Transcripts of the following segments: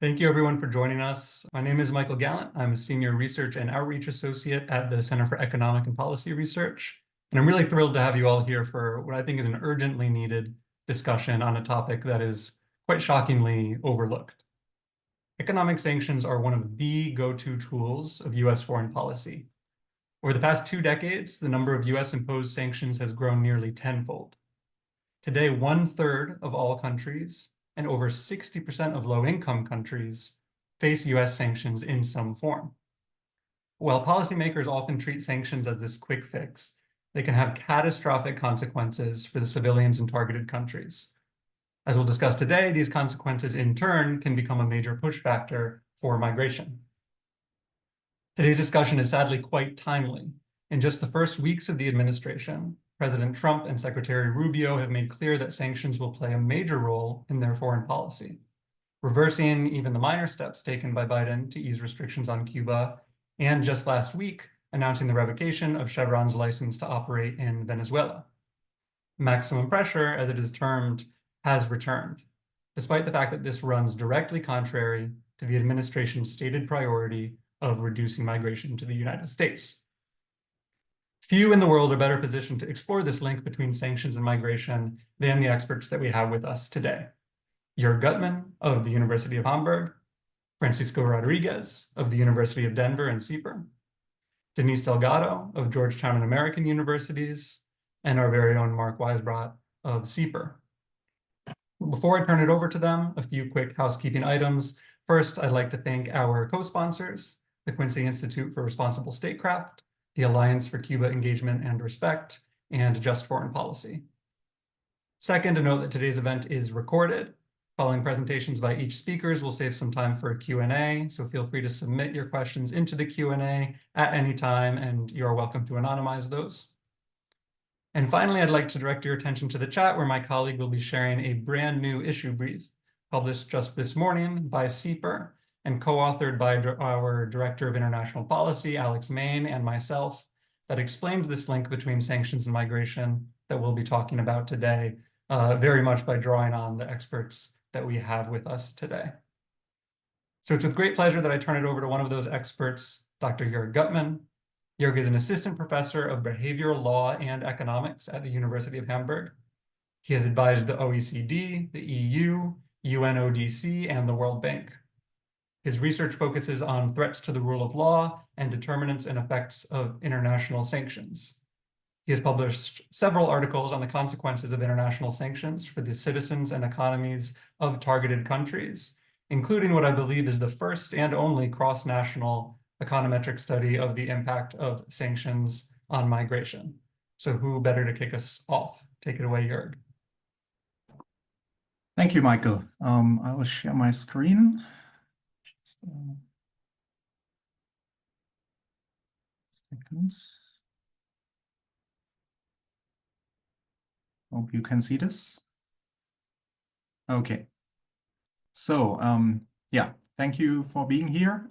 Thank you everyone for joining us. My name is Michael Gallant. I'm a Senior Research and Outreach Associate at the Center for Economic and Policy Research. And I'm really thrilled to have you all here for what I think is an urgently needed discussion on a topic that is quite shockingly overlooked. Economic sanctions are one of the go-to tools of US foreign policy. Over the past 2 decades, the number of US imposed sanctions has grown nearly tenfold. Today, 1/3 of all countries and over 60% of low-income countries face US sanctions in some form. While policymakers often treat sanctions as this quick fix, they can have catastrophic consequences for the civilians in targeted countries. As we'll discuss today, these consequences in turn can become a major push factor for migration. Today's discussion is sadly quite timely. In just the first weeks of the administration, President Trump and Secretary Rubio have made clear that sanctions will play a major role in their foreign policy, reversing even the minor steps taken by Biden to ease restrictions on Cuba, and just last week, announcing the revocation of Chevron's license to operate in Venezuela. Maximum pressure, as it is termed, has returned, despite the fact that this runs directly contrary to the administration's stated priority of reducing migration to the United States. Few in the world are better positioned to explore this link between sanctions and migration than the experts that we have with us today. Jerg Gutmann of the University of Hamburg, Francisco Rodriguez of the University of Denver and CEPR, Denise Delgado of Georgetown and American Universities, and our very own Mark Weisbrot of CEPR. Before I turn it over to them, a few quick housekeeping items. First, I'd like to thank our co-sponsors, the Quincy Institute for Responsible Statecraft, the Alliance for Cuba Engagement and Respect, and Just Foreign Policy. Second, to note that today's event is recorded. Following presentations by each speakers, we'll save some time for a Q&A, so feel free to submit your questions into the Q&A at any time, and you are welcome to anonymize those. And finally, I'd like to direct your attention to the chat, where my colleague will be sharing a brand new issue brief published just this morning by CEPR and co-authored by our Director of International Policy, Alex Main, and myself, that explains this link between sanctions and migration that we'll be talking about today, very much by drawing on the experts that we have with us today. So it's with great pleasure that I turn it over to one of those experts, Dr. Jerg Gutmann. Jerg is an assistant professor of behavioral law and economics at the University of Hamburg. He has advised the OECD, the EU, UNODC, and the World Bank. His research focuses on threats to the rule of law and determinants and effects of international sanctions. He has published several articles on the consequences of international sanctions for the citizens and economies of targeted countries, including what I believe is the first and only cross-national econometric study of the impact of sanctions on migration. So who better to kick us off? Take it away, Jerg. Thank you, Michael. I will share my screen. Seconds. Hope you can see this. Okay. So, yeah, thank you for being here.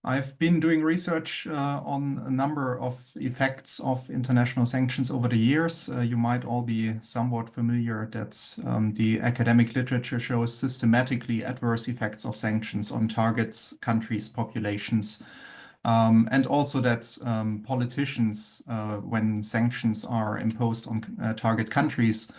I've been doing research on a number of effects of international sanctions over the years. You might all be somewhat familiar that the academic literature shows systematically adverse effects of sanctions on targets, countries, populations, and also that politicians, when sanctions are imposed on target countries,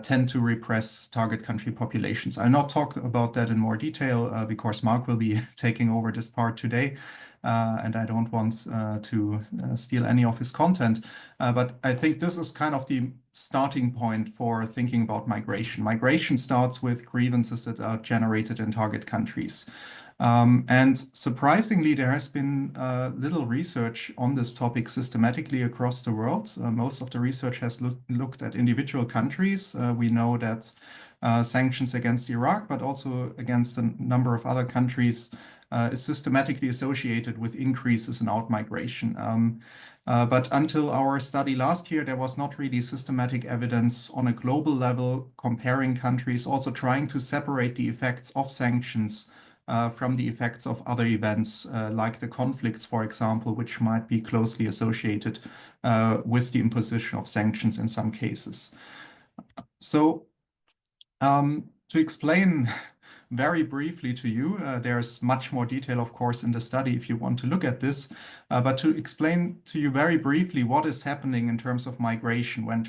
tend to repress target country populations. I'll not talk about that in more detail because Mark will be taking over this part today, and I don't want to steal any of his content. But I think this is kind of the starting point for thinking about migration. Migration starts with grievances that are generated in target countries. And surprisingly, there has been little research on this topic systematically across the world. Most of the research has looked at individual countries. We know that sanctions against Iraq, but also against a number of other countries, is systematically associated with increases in outmigration. But until our study last year, there was not really systematic evidence on a global level comparing countries, also trying to separate the effects of sanctions from the effects of other events, like the conflicts, for example, which might be closely associated with the imposition of sanctions in some cases. So to explain very briefly to you. There's much more detail, of course, in the study if you want to look at this. But to explain to you very briefly what is happening in terms of migration when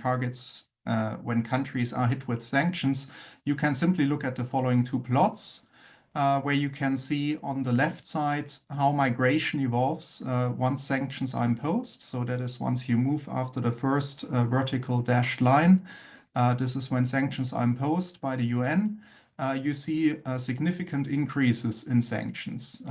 countries are hit with sanctions, you can simply look at the following two plots. Where you can see on the left side how migration evolves once sanctions are imposed. So that is once you move after the first vertical dashed line. This is when sanctions are imposed by the UN. You see significant increases in sanctions.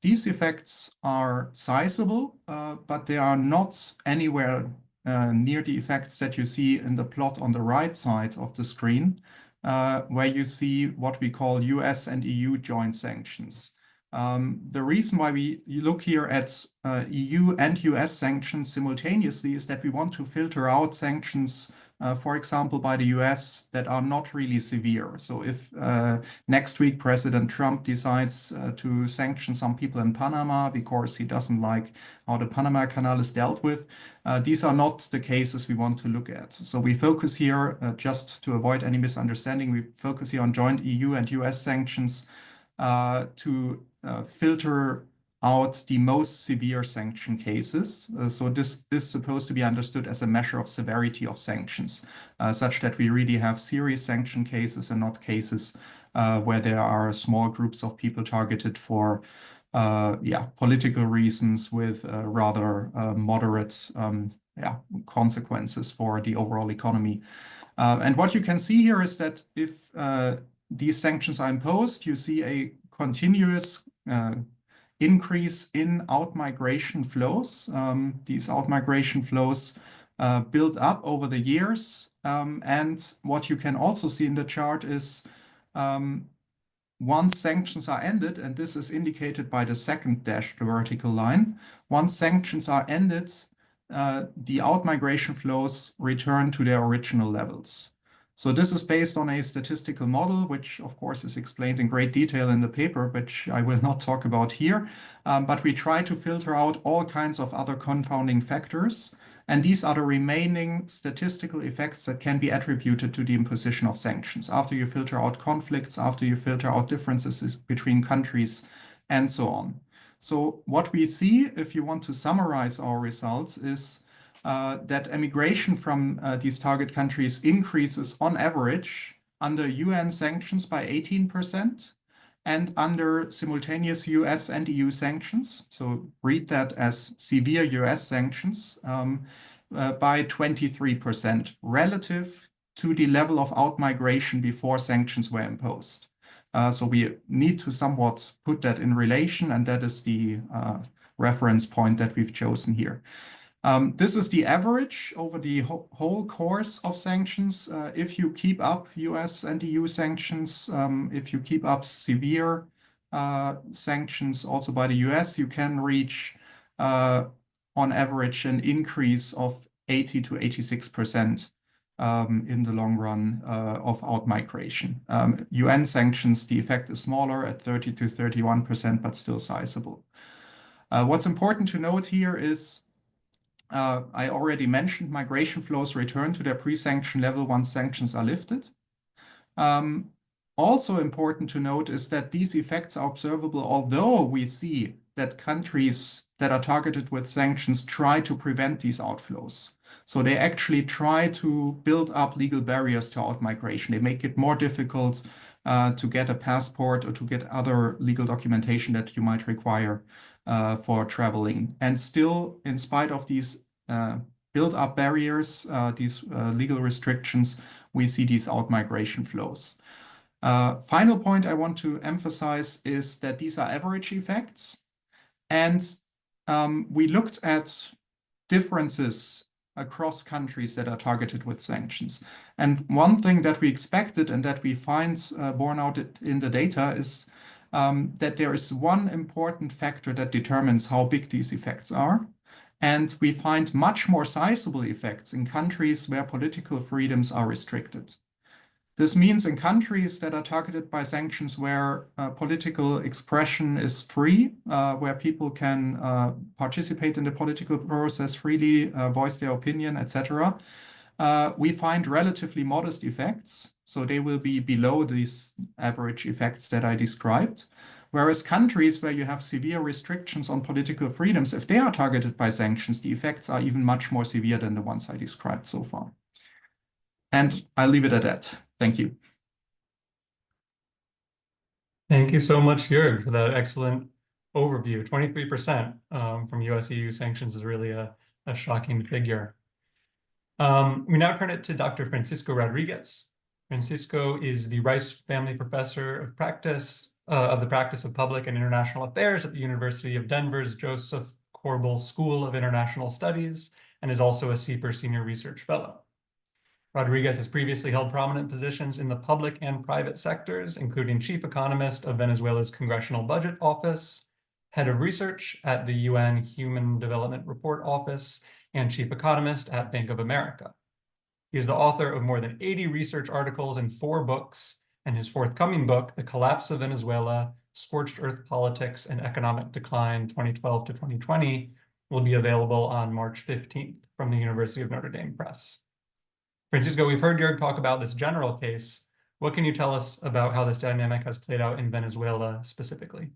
These effects are sizable, but they are not anywhere near the effects that you see in the plot on the right side of the screen, where you see what we call US and EU joint sanctions. The reason why you look here at EU and US sanctions simultaneously is that we want to filter out sanctions, for example, by the US that are not really severe. So if next week President Trump decides to sanction some people in Panama because he doesn't like how the Panama Canal is dealt with, these are not the cases we want to look at. So we focus here, just to avoid any misunderstanding, we focus here on joint EU and US sanctions to filter out the most severe sanction cases. So this is supposed to be understood as a measure of severity of sanctions, such that we really have serious sanction cases and not cases where there are small groups of people targeted for political reasons with rather moderate consequences for the overall economy. And what you can see here is that if these sanctions are imposed, you see a continuous increase in outmigration flows. These outmigration flows build up over the years. And what you can also see in the chart is once sanctions are ended, and this is indicated by the second dashed vertical line, once sanctions are ended, the outmigration flows return to their original levels. So this is based on a statistical model, which of course is explained in great detail in the paper, which I will not talk about here. But we try to filter out all kinds of other confounding factors. And these are the remaining statistical effects that can be attributed to the imposition of sanctions after you filter out conflicts, after you filter out differences between countries, and so on. So what we see, if you want to summarize our results, is that emigration from these target countries increases on average under UN sanctions by 18% and under simultaneous US and EU sanctions. So read that as severe US sanctions by 23% relative to the level of outmigration before sanctions were imposed. So we need to somewhat put that in relation, and that is the reference point that we've chosen here. This is the average over the whole course of sanctions. If you keep up US and EU sanctions, if you keep up severe sanctions also by the US, you can reach on average an increase of 80 to 86% in the long run of outmigration. UN sanctions, the effect is smaller at 30 to 31%, but still sizable. What's important to note here is I already mentioned migration flows return to their pre-sanction level once sanctions are lifted. Also important to note is that these effects are observable, although we see that countries that are targeted with sanctions try to prevent these outflows. So they actually try to build up legal barriers to outmigration. They make it more difficult to get a passport or to get other legal documentation that you might require for traveling. And still, in spite of these built-up barriers, these legal restrictions, we see these outmigration flows. Final point I want to emphasize is that these are average effects. And we looked at differences across countries that are targeted with sanctions. And one thing that we expected and that we find borne out in the data is that there is one important factor that determines how big these effects are. And we find much more sizable effects in countries where political freedoms are restricted. This means in countries that are targeted by sanctions where political expression is free, where people can participate in the political process freely, voice their opinion, etc., we find relatively modest effects. So they will be below these average effects that I described. Whereas countries where you have severe restrictions on political freedoms, if they are targeted by sanctions, the effects are even much more severe than the ones I described so far. And I'll leave it at that. Thank you. Thank you so much, Jörg, for that excellent overview. 23% from US EU sanctions is really a shocking figure. We now turn it to Dr. Francisco Rodriguez. Francisco is the Rice Family Professor of the Practice of Public and International Affairs at the University of Denver's Joseph Corbel School of International Studies and is also a CEPR Senior Research Fellow. Rodriguez has previously held prominent positions in the public and private sectors, including Chief Economist of Venezuela's Congressional Budget Office, Head of Research at the UN Human Development Report Office, and Chief Economist at Bank of America. He is the author of more than 80 research articles and 4 books, and his forthcoming book, The Collapse of Venezuela, Scorched Earth Politics and Economic Decline 2012 to 2020, will be available on March 15th from the University of Notre Dame Press. Francisco, we've heard Jörg talk about this general case. What can you tell us about how this dynamic has played out in Venezuela specifically?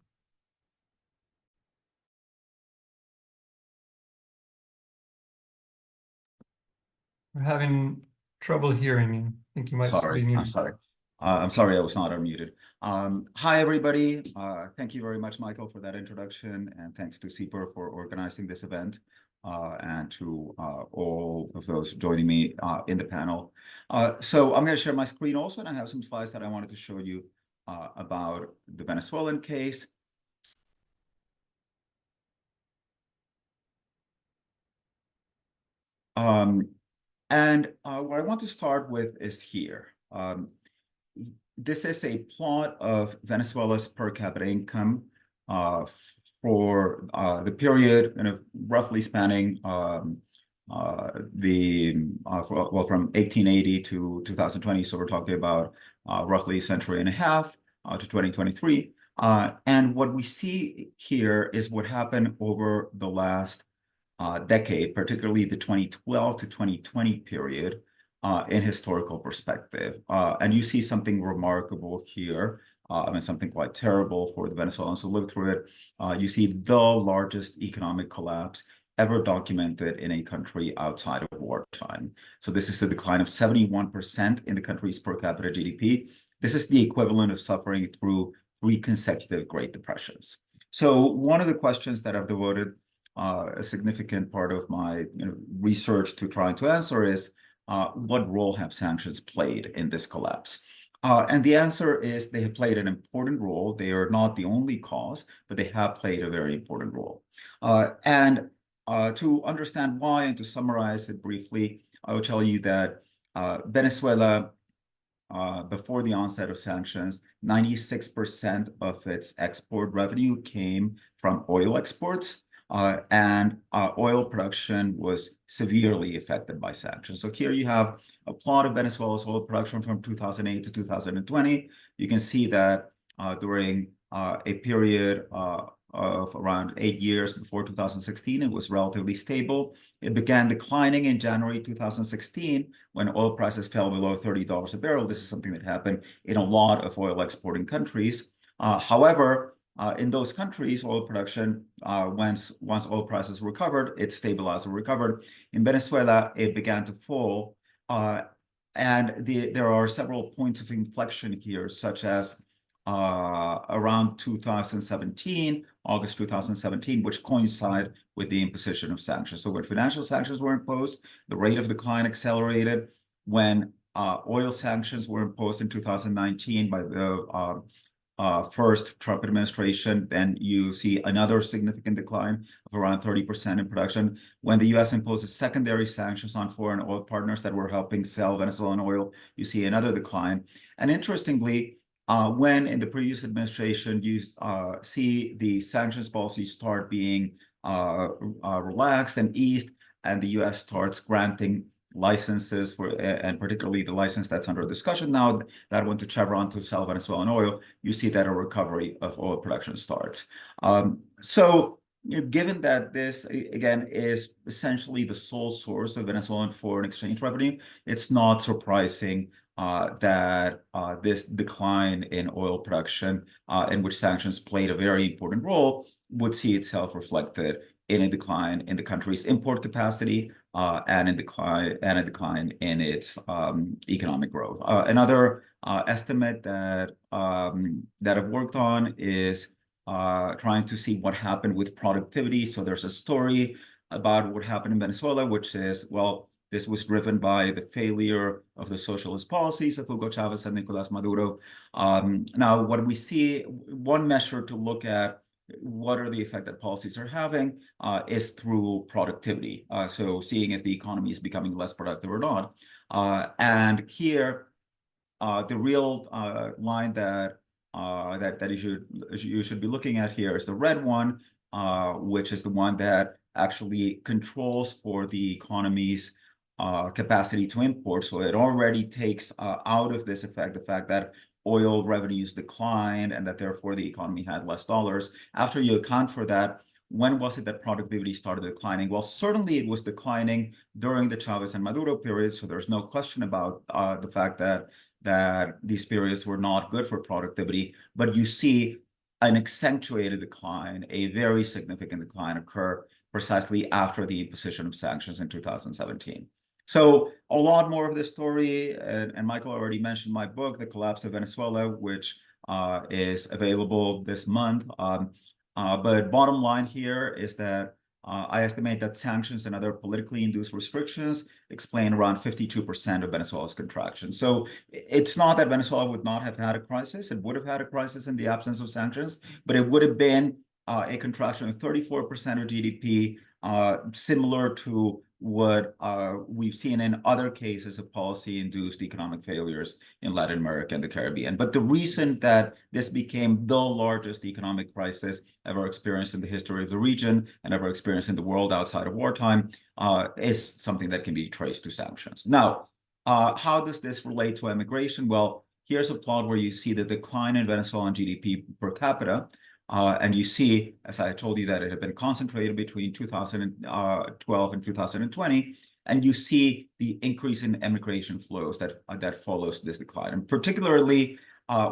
We're having trouble hearing you. I think you might be muted. I'm sorry. I'm sorry I was not unmuted. Hi, everybody. Thank you very much, Michael, for that introduction, and thanks to CEPR for organizing this event, and to all of those joining me in the panel. So I'm going to share my screen also, and I have some slides that I wanted to show you about the Venezuelan case. And what I want to start with is here. This is a plot of Venezuela's per capita income for the period roughly spanning from 1880 to 2020. So we're talking about roughly a century and a half to 2023. And what we see here is what happened over the last decade, particularly the 2012 to 2020 period, in historical perspective. And you see something remarkable here. I mean, something quite terrible for the Venezuelans who lived through it. You see the largest economic collapse ever documented in a country outside of wartime. So this is a decline of 71% in the country's per capita GDP. This is the equivalent of suffering through 3 consecutive Great Depressions. So one of the questions that I've devoted a significant part of my research to trying to answer is, what role have sanctions played in this collapse? And the answer is they have played an important role. They are not the only cause, but they have played a very important role. And to understand why and to summarize it briefly, I will tell you that Venezuela, before the onset of sanctions, 96% of its export revenue came from oil exports. And oil production was severely affected by sanctions. So here you have a plot of Venezuela's oil production from 2008 to 2020. You can see that during a period of around 8 years before 2016, it was relatively stable. It began declining in January 2016 when oil prices fell below $30 a barrel. This is something that happened in a lot of oil exporting countries. However, in those countries, oil production, once oil prices recovered, it stabilized or recovered. In Venezuela, it began to fall. And there are several points of inflection here, such as around 2017, August 2017, which coincide with the imposition of sanctions. So when financial sanctions were imposed, the rate of decline accelerated. When oil sanctions were imposed in 2019 by the first Trump administration, then you see another significant decline of around 30% in production. When the U.S. imposes secondary sanctions on foreign oil partners that were helping sell Venezuelan oil, you see another decline. And interestingly, when in the previous administration you see the sanctions policy start being relaxed and eased, and the U.S. starts granting licenses for, and particularly the license that's under discussion now, that went to Chevron to sell Venezuelan oil, you see that a recovery of oil production starts. So given that this, again, is essentially the sole source of Venezuelan foreign exchange revenue, it's not surprising that this decline in oil production, in which sanctions played a very important role, would see itself reflected in a decline in the country's import capacity and a decline in its economic growth. Another estimate that I've worked on is trying to see what happened with productivity. So there's a story about what happened in Venezuela, which is, well, this was driven by the failure of the socialist policies of Hugo Chavez and Nicolas Maduro. Now, what we see, one measure to look at what are the effect that policies are having is through productivity. So seeing if the economy is becoming less productive or not. And here, the real line that you should be looking at here is the red one, which is the one that actually controls for the economy's capacity to import. So it already takes out of this effect the fact that oil revenues declined and that therefore the economy had less dollars. After you account for that, when was it that productivity started declining? Well, certainly it was declining during the Chavez and Maduro period. So there's no question about the fact that these periods were not good for productivity, but you see an accentuated decline, a very significant decline occur precisely after the imposition of sanctions in 2017. So a lot more of this story, and Michael already mentioned my book, The Collapse of Venezuela, which is available this month. But bottom line here is that I estimate that sanctions and other politically induced restrictions explain around 52% of Venezuela's contraction. So it's not that Venezuela would not have had a crisis. It would have had a crisis in the absence of sanctions, but it would have been a contraction of 34% of GDP, similar to what we've seen in other cases of policy-induced economic failures in Latin America and the Caribbean. But the reason that this became the largest economic crisis ever experienced in the history of the region and ever experienced in the world outside of wartime is something that can be traced to sanctions. Now, how does this relate to emigration? Well, here's a plot where you see the decline in Venezuelan GDP per capita. And you see, as I told you, that it had been concentrated between 2012 and 2020, and you see the increase in emigration flows that follows this decline. And particularly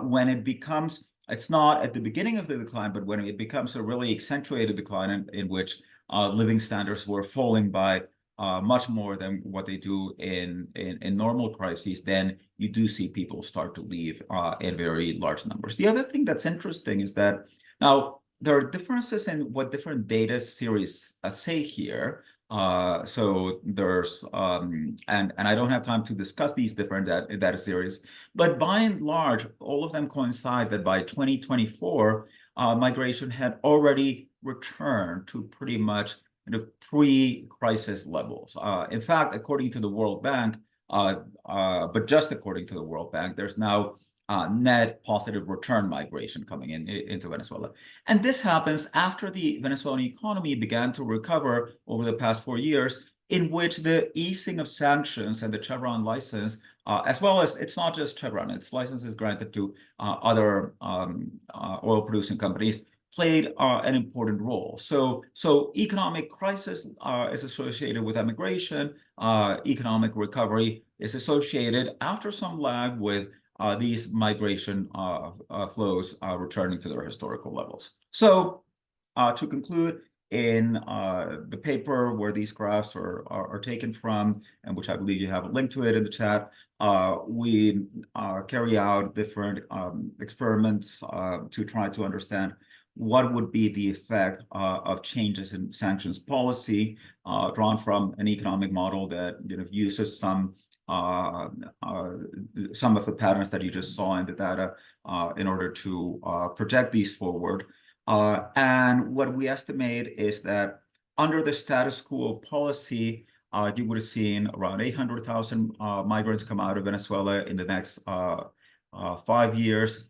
when it becomes, it's not at the beginning of the decline, but when it becomes a really accentuated decline in which living standards were falling by much more than what they do in normal crises, then you do see people start to leave in very large numbers. The other thing that's interesting is that now, there are differences in what different data series say here. So there's, and I don't have time to discuss these different data series, but by and large, all of them coincide that by 2024, migration had already returned to pretty much pre-crisis levels. In fact, according to the World Bank, but just according to the World Bank, there's now net positive return migration coming into Venezuela. And this happens after the Venezuelan economy began to recover over the past 4 years, in which the easing of sanctions and the Chevron license, as well as, it's not just Chevron, its licenses granted to other oil-producing companies, played an important role. So economic crisis is associated with emigration. Economic recovery is associated, after some lag, with these migration flows returning to their historical levels. So to conclude, in the paper where these graphs are taken from, and which I believe you have a link to it in the chat, we carry out different experiments to try to understand what would be the effect of changes in sanctions policy, drawn from an economic model that uses some of the patterns that you just saw in the data in order to project these forward. And what we estimate is that under the status quo policy, you would have seen around 800,000 migrants come out of Venezuela in the next 5 years.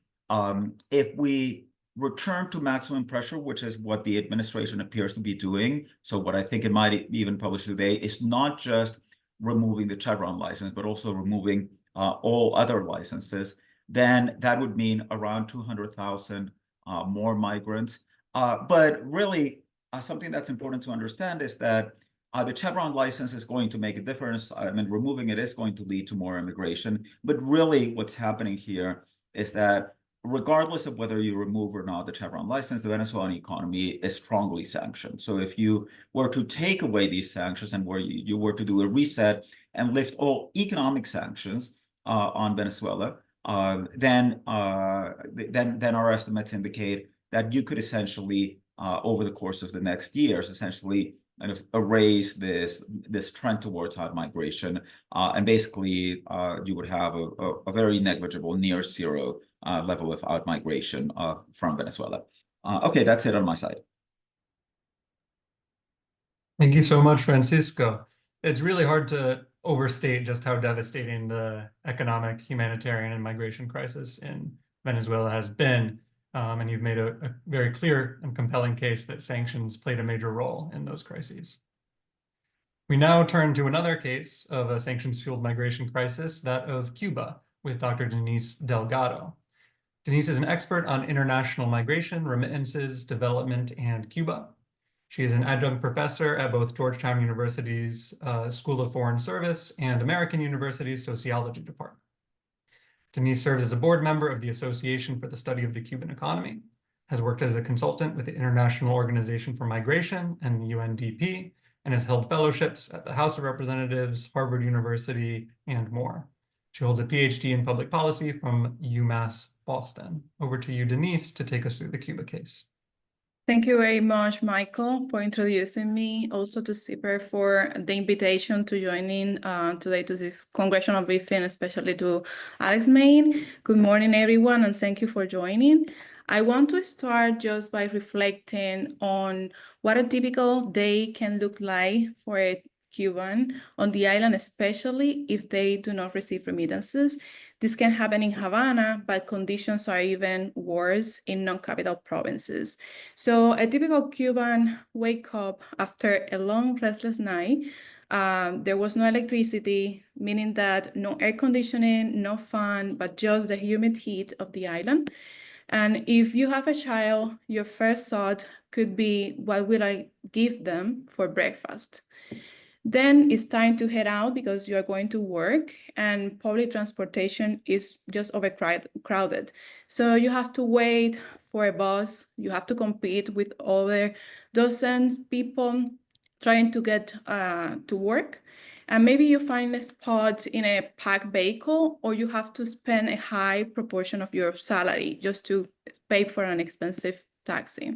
If we return to maximum pressure, which is what the administration appears to be doing, so what I think it might even publish today is not just removing the Chevron license, but also removing all other licenses, then that would mean around 200,000 more migrants. But really, something that's important to understand is that the Chevron license is going to make a difference. I mean, removing it is going to lead to more immigration. But really what's happening here is that regardless of whether you remove or not the Chevron license, the Venezuelan economy is strongly sanctioned. So if you were to take away these sanctions and where you were to do a reset and lift all economic sanctions on Venezuela, then our estimates indicate that you could essentially, over the course of the next years, essentially kind of erase this trend towards out-migration, and basically you would have a very negligible, near zero level of out-migration from Venezuela. Okay, that's it on my side. Thank you so much, Francisco. It's really hard to overstate just how devastating the economic, humanitarian, and migration crisis in Venezuela has been. And you've made a very clear and compelling case that sanctions played a major role in those crises. We now turn to another case of a sanctions-fueled migration crisis, that of Cuba, with Dr. Denise Delgado. Denise is an expert on international migration, remittances, development, and Cuba. She is an adjunct professor at both Georgetown University's School of Foreign Service and American University's Sociology Department. Denise serves as a board member of the Association for the Study of the Cuban Economy, has worked as a consultant with the International Organization for Migration and the UNDP, and has held fellowships at the House of Representatives, Harvard University, and more. She holds a PhD in public policy from UMass Boston. Over to you, Denise, to take us through the Cuba case. Thank you very much, Michael, for introducing me. Also to CIPER for the invitation to join in today to this congressional briefing, especially to Alex Main. Good morning, everyone, and thank you for joining. I want to start just by reflecting on what a typical day can look like for a Cuban on the island, especially if they do not receive remittances. This can happen in Havana, but conditions are even worse in non-capital provinces. So a typical Cuban wake up after a long, restless night. There was no electricity, meaning that no air conditioning, no fan, but just the humid heat of the island. And if you have a child, your first thought could be, what will I give them for breakfast? Then it's time to head out because you are going to work and public transportation is just overcrowded. So you have to wait for a bus. You have to compete with other dozens people trying to get to work. And maybe you find a spot in a packed vehicle, or you have to spend a high proportion of your salary just to pay for an expensive taxi.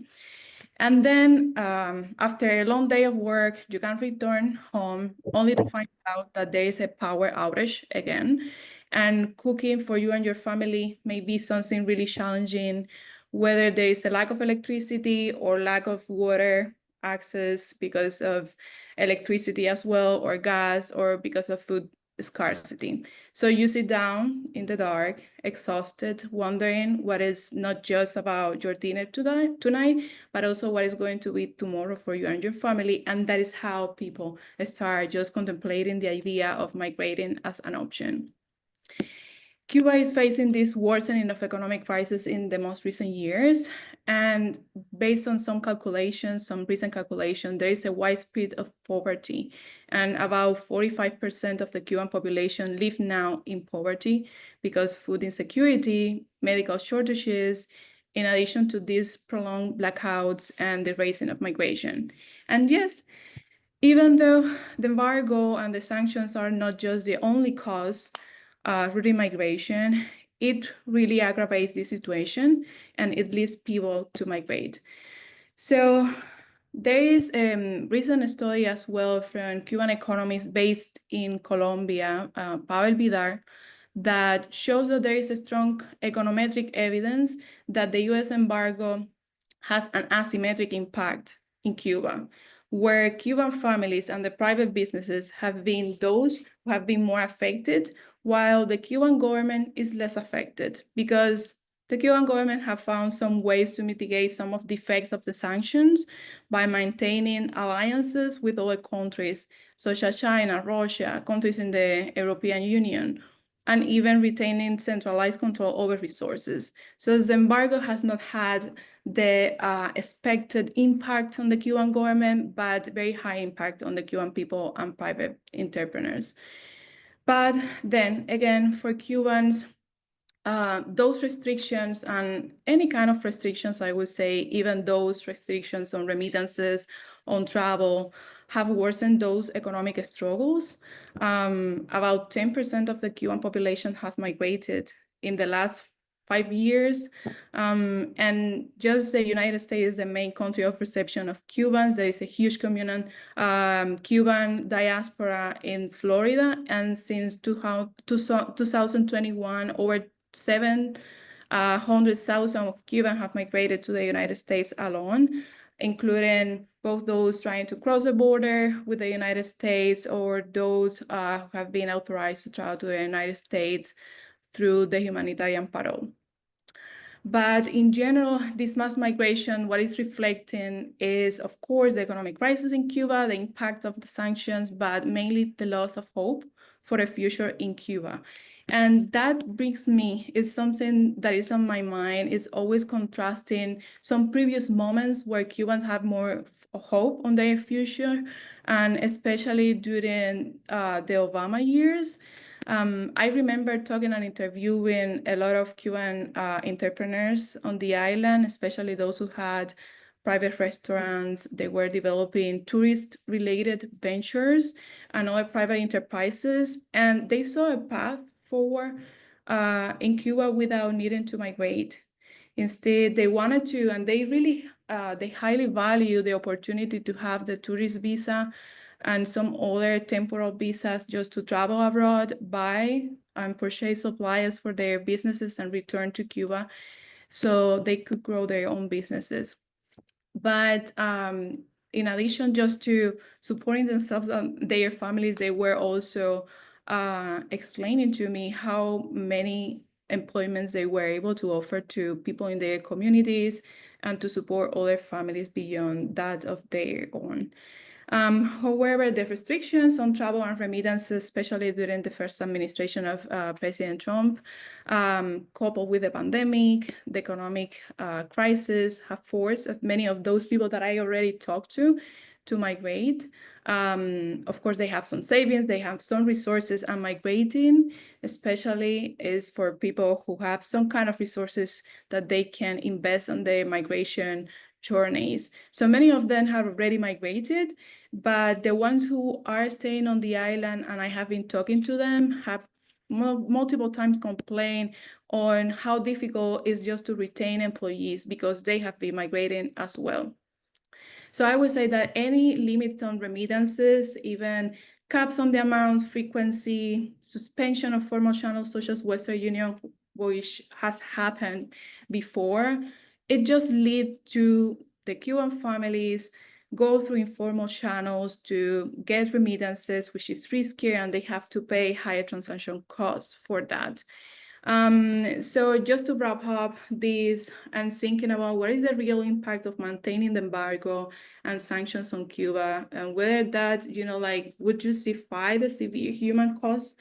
And then after a long day of work, you can return home only to find out that there is a power outage again. And cooking for you and your family may be something really challenging, whether there is a lack of electricity or lack of water access because of electricity as well, or gas, or because of food scarcity. So you sit down in the dark, exhausted, wondering what is not just about your dinner tonight, but also what is going to be tomorrow for you and your family. And that is how people start just contemplating the idea of migrating as an option. Cuba is facing this worsening of economic crisis in the most recent years. And based on some calculations, some recent calculations, there is a widespread of poverty. And about 45% of the Cuban population live now in poverty because food insecurity, medical shortages, in addition to these prolonged blackouts and the raising of migration. And yes, even though the embargo and the sanctions are not just the only cause, routine migration, it really aggravates the situation and it leads people to migrate. So there is a recent study as well from Cuban economists based in Colombia, Pavel Vidar, that shows that there is a strong econometric evidence that the US embargo has an asymmetric impact in Cuba, where Cuban families and the private businesses have been those who have been more affected, while the Cuban government is less affected because the Cuban government have found some ways to mitigate some of the effects of the sanctions by maintaining alliances with other countries, such as China, Russia, countries in the European Union, and even retaining centralized control over resources. So the embargo has not had the expected impact on the Cuban government, but very high impact on the Cuban people and private entrepreneurs. But then again, for Cubans, those restrictions and any kind of restrictions, I would say, even those restrictions on remittances, on travel, have worsened those economic struggles. About 10% of the Cuban population have migrated in the last 5 years. And just the United States is the main country of reception of Cubans. There is a huge Cuban diaspora in Florida. And since 2021, over 700,000 of Cubans have migrated to the United States alone, including both those trying to cross the border with the United States or those who have been authorized to travel to the United States through the humanitarian parole. But in general, this mass migration, what it's reflecting is, of course, the economic crisis in Cuba, the impact of the sanctions, but mainly the loss of hope for a future in Cuba. And that brings me, is something that is on my mind, is always contrasting some previous moments where Cubans have more hope on their future, and especially during the Obama years. I remember talking and interviewing a lot of Cuban entrepreneurs on the island, especially those who had private restaurants. They were developing tourist-related ventures and other private enterprises, and they saw a path forward in Cuba without needing to migrate. Instead, they wanted to, and they really, they highly value the opportunity to have the tourist visa and some other temporal visas just to travel abroad, buy and purchase supplies for their businesses and return to Cuba so they could grow their own businesses. But in addition just to supporting themselves and their families, they were also explaining to me how many employments they were able to offer to people in their communities and to support other families beyond that of their own. However, the restrictions on travel and remittances, especially during the first administration of President Trump, coupled with the pandemic, the economic crisis, have forced many of those people that I already talked to migrate. Of course, they have some savings, they have some resources, and migrating especially is for people who have some kind of resources that they can invest on their migration journeys. So many of them have already migrated, but the ones who are staying on the island, and I have been talking to them, have multiple times complained on how difficult it is just to retain employees because they have been migrating as well. So I would say that any limits on remittances, even caps on the amounts, frequency, suspension of formal channels such as Western Union, which has happened before, it just leads to the Cuban families go through informal channels to get remittances, which is riskier, and they have to pay higher transaction costs for that. So just to wrap up this and thinking about what is the real impact of maintaining the embargo and sanctions on Cuba, and whether that, would justify the severe human costs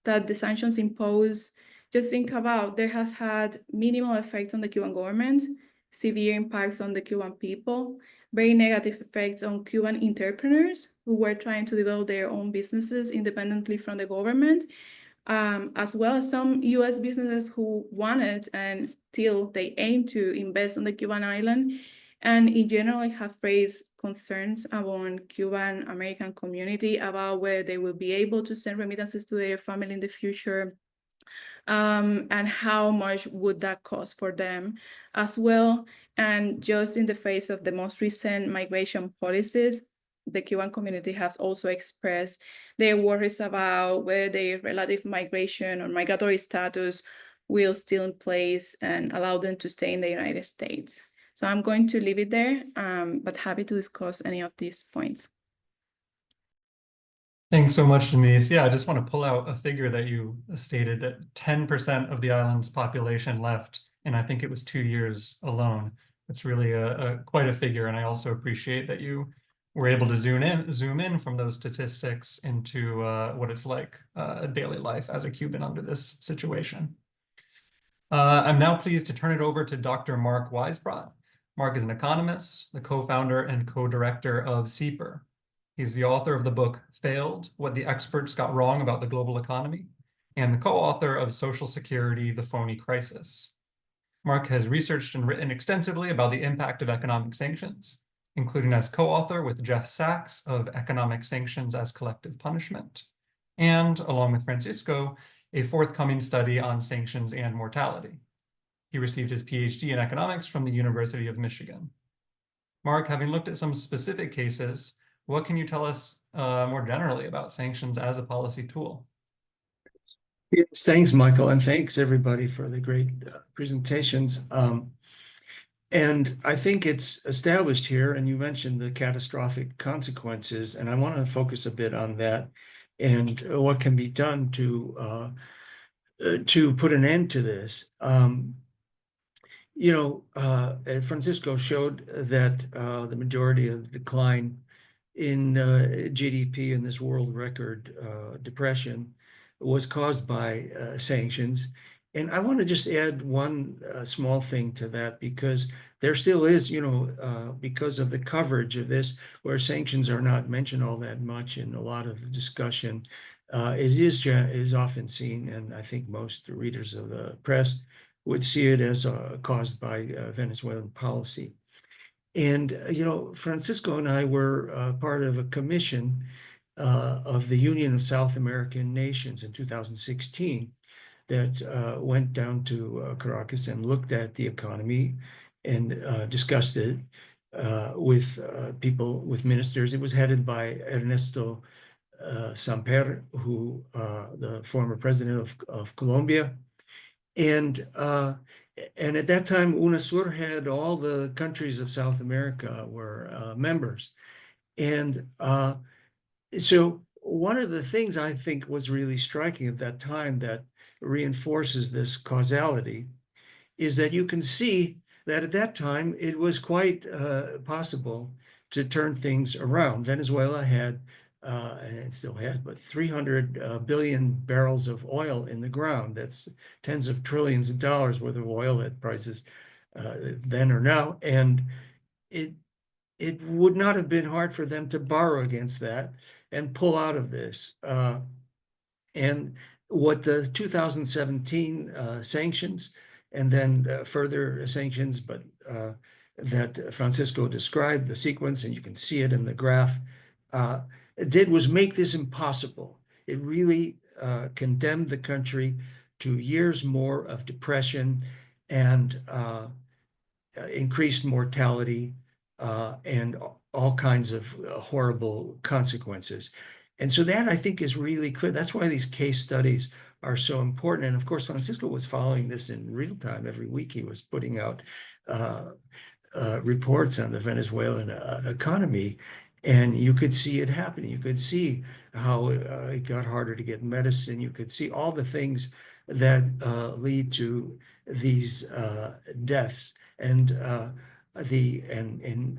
that the sanctions impose, just think about there has had minimal effect on the Cuban government, severe impacts on the Cuban people, very negative effects on Cuban entrepreneurs who were trying to develop their own businesses independently from the government, as well as some US businesses who wanted and still they aim to invest on the Cuban island, and in general have raised concerns among Cuban American community about whether they will be able to send remittances to their family in the future, and how much would that cost for them as well. And just in the face of the most recent migration policies, the Cuban community has also expressed their worries about whether their relative migration or migratory status will still in place and allow them to stay in the United States. So I'm going to leave it there, but happy to discuss any of these points. Thanks so much, Denise. Yeah, I just want to pull out a figure that you stated, that 10% of the island's population left, and I think it was 2 years alone. It's really quite a figure, and I also appreciate that you we're able to zoom in from those statistics into what it's like daily life as a Cuban under this situation. I'm now pleased to turn it over to Dr. Mark Weisbrot. Mark is an economist, the co-founder and co-director of CEPR. He's the author of the book Failed: What the Experts Got Wrong About the Global Economy, and the co-author of Social Security: The Phony Crisis. Mark has researched and written extensively about the impact of economic sanctions, including as co-author with Jeff Sachs of Economic Sanctions as Collective Punishment, and, along with Francisco, a forthcoming study on sanctions and mortality. He received his PhD in economics from the University of Michigan. Mark, having looked at some specific cases, what can you tell us more generally about sanctions as a policy tool? Yes, thanks, Michael, and thanks everybody for the great presentations. And I think it's established here, and you mentioned the catastrophic consequences, and I want to focus a bit on that and what can be done to put an end to this. Francisco showed that the majority of the decline in GDP in this world record depression was caused by sanctions. And I want to just add one small thing to that, because there still is, because of the coverage of this, where sanctions are not mentioned all that much in a lot of the discussion, it is often seen, and I think most readers of the press would see it as caused by Venezuelan policy. And, Francisco and I were part of a commission of the Union of South American Nations in 2016 that went down to Caracas and looked at the economy and discussed it with people, with ministers. It was headed by Ernesto Samper, who the former president of Colombia. And at that time, UNASUR had all the countries of South America were members. And so one of the things I think was really striking at that time that reinforces this causality is that you can see that at that time, it was quite possible to turn things around. Venezuela had, and it still has, but 300 billion barrels of oil in the ground. That's tens of trillions of dollars worth of oil at prices then or now. And it would not have been hard for them to borrow against that and pull out of this. And what the 2017 sanctions and then further sanctions, but that Francisco described, the sequence, and you can see it in the graph, did was make this impossible. It really condemned the country to years more of depression and increased mortality and all kinds of horrible consequences. And so that, I think, is really clear. That's why these case studies are so important. And of course, Francisco was following this in real time. Every week he was putting out reports on the Venezuelan economy. And you could see it happening. You could see how it got harder to get medicine. You could see all the things that lead to these deaths. And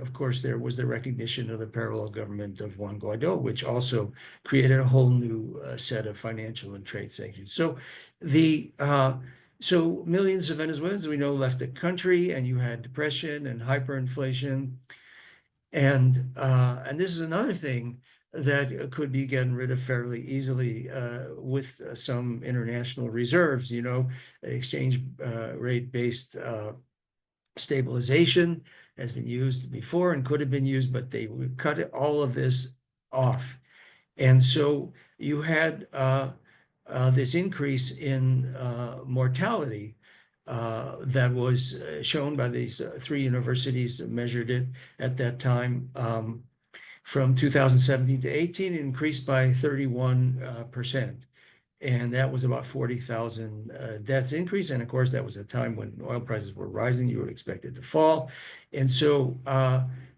of course, there was the recognition of the parallel government of Juan Guaido, which also created a whole new set of financial and trade sanctions. So so millions of Venezuelans, we know, left the country, and you had depression and hyperinflation. And this is another thing that could be gotten rid of fairly easily with some international reserves, exchange rate-based stabilization has been used before and could have been used, but they would cut all of this off. And so you had this increase in mortality that was shown by these three universities that measured it at that time. From 2017 to 18, it increased by 31%. And that was about 40,000 deaths increase. And of course, that was a time when oil prices were rising. You would expect it to fall. And so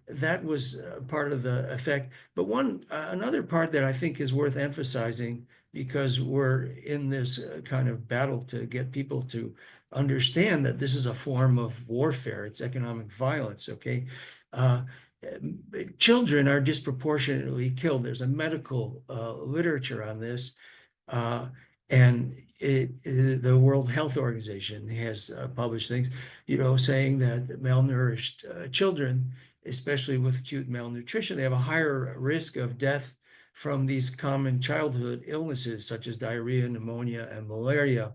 that was part of the effect. But another part that I think is worth emphasizing, because we're in this kind of battle to get people to understand that this is a form of warfare. It's economic violence, okay? children are disproportionately killed. There's a medical literature on this, and the World Health Organization has published things, saying that malnourished children, especially with acute malnutrition, they have a higher risk of death from these common childhood illnesses such as diarrhea, pneumonia, and malaria.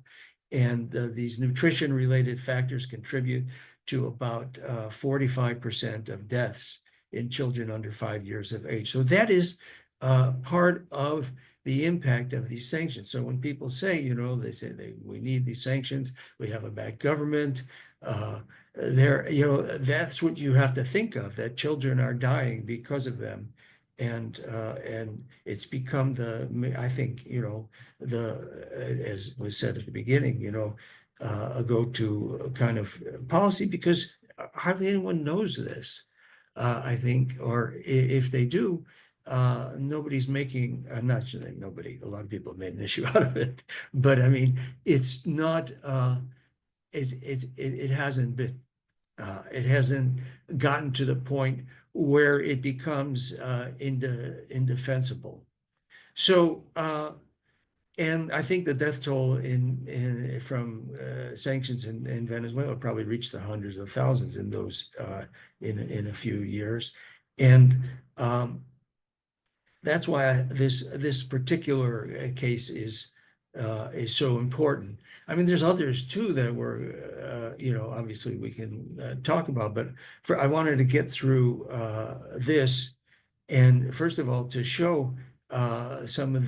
And these nutrition-related factors contribute to about 45% of deaths in children under 5 years of age. So that is part of the impact of these sanctions. So when people say, they say we need these sanctions, we have a bad government, that's what you have to think of, that children are dying because of them. And it's become I think, as was said at the beginning, a go-to kind of policy, because hardly anyone knows this, I think, or if they do, nobody's making, I'm not sure that nobody, a lot of people have made an issue out of it, but I mean, it's not, it hasn't been, it hasn't gotten to the point where it becomes indefensible. So, and I think the death toll from sanctions in Venezuela probably reached the hundreds of thousands in those in a few years, and that's why this particular case is so important. I mean, there's others too that were, obviously we can talk about, but I wanted to get through this, and first of all, to show some of